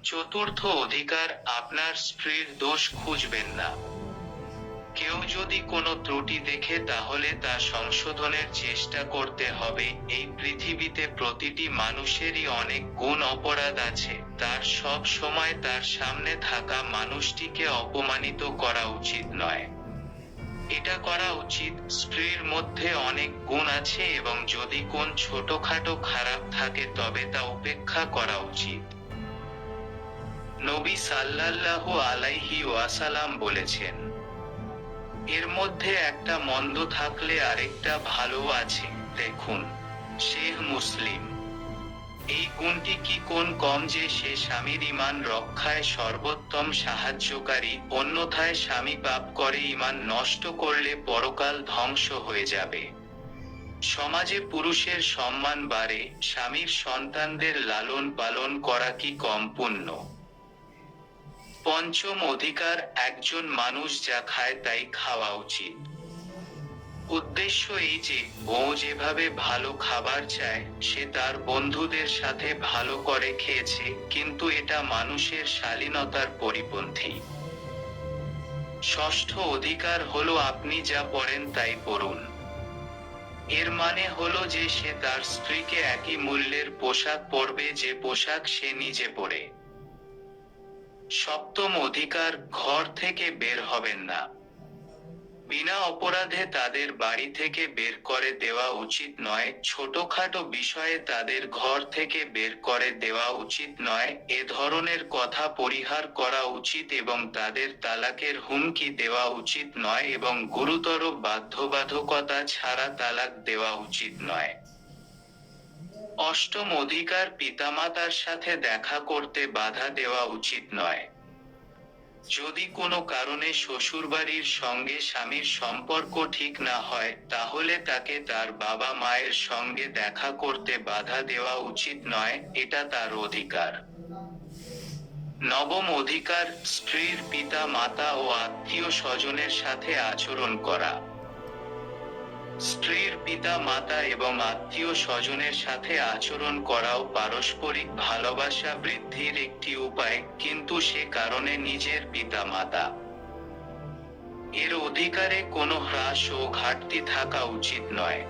চতুর্থ অধিকার, আপনার স্ত্রীর দোষ খুঁজবেন না। কেউ যদি কোনো ত্রুটি দেখে তাহলে তা সংশোধনের চেষ্টা করতে হবে। এই পৃথিবীতে প্রতিটি মানুষেরই অনেক গুণ অপরাধ আছে, তার সব সময় তার সামনে থাকা মানুষটিকে অপমানিত করা উচিত নয়। এটা করা উচিত, স্ত্রীর মধ্যে অনেক গুণ আছে এবং যদি কোন ছোটখাটো খারাপ থাকে তবে তা উপেক্ষা করা উচিত। নবী সাল্লাল্লাহু আলাইহি ওয়াসাল্লাম বলেছেন, এর মধ্যে একটা মন্দ থাকলে আরেকটা ভালো আছে, দেখুন। শেখ মুসলিম। এই গুণটি কি কোন কম যে সে স্বামীর ঈমান রক্ষায় সর্বোত্তম সাহায্যকারী, অন্যথায় স্বামী পাপ করে ঈমান নষ্ট করলে পরকাল ধ্বংস হয়ে যাবে। সমাজে পুরুষের সম্মান বাড়ে, স্বামীর সন্তানদের লালন পালন করা কি কম পুণ্য? পঞ্চম অধিকার, একজন মানুষ যা খায় তাই খাওয়া উচিত। উদ্দেশ্য এই যে, বউ যেভাবে ভালো খাবার চায়, সে তার বন্ধুদের সাথে ভালো করে খেয়েছে, কিন্তু এটা মানুষের শালীনতার পরিপন্থী। ষষ্ঠ অধিকার হলো আপনি যা পরেন তাই পরুন। এর মানে হলো যে সে তার স্ত্রীকে একই মূল্যের পোশাক পরবে যে পোশাক সে নিজে পরে। সপ্তম অধিকার, ঘর থেকে বের হবেন না। বিনা অপরাধে তাদের বাড়ি থেকে বের করে দেওয়া উচিত নয়, ছোটখাটো বিষয়ে তাদের ঘর থেকে বের করে দেওয়া উচিত নয়, এ ধরনের কথা পরিহার করা উচিত এবং তাদের তালাকের হুমকি দেওয়া উচিত নয় এবং গুরুতর বাধ্যবাধকতা ছাড়া তালাক দেওয়া উচিত নয়। অষ্টম অধিকার, পিতামাতার সাথে দেখা করতে বাধা দেওয়া উচিত নয়। যদি কোনো কারণে শ্বশুরবাড়ির সঙ্গে স্বামীর সম্পর্ক ঠিক না হয়, তাহলে তাকে তার বাবা মায়ের সঙ্গে দেখা করতে বাধা দেওয়া উচিত নয়, এটা তার অধিকার। নবম অধিকার, স্ত্রীর পিতা মাতা ও আত্মীয় স্বজনের সাথে আচরণ করা। স্ত্রীর পিতা মাতা এবং আত্মীয় স্বজনের সাথে আচরণ করাও পারস্পরিক ভালোবাসা বৃদ্ধির একটি উপায়, কিন্তু সে কারণে নিজের পিতা মাতা এর অধিকারে কোনো হ্রাস ও ঘাটতি থাকা উচিত নয়।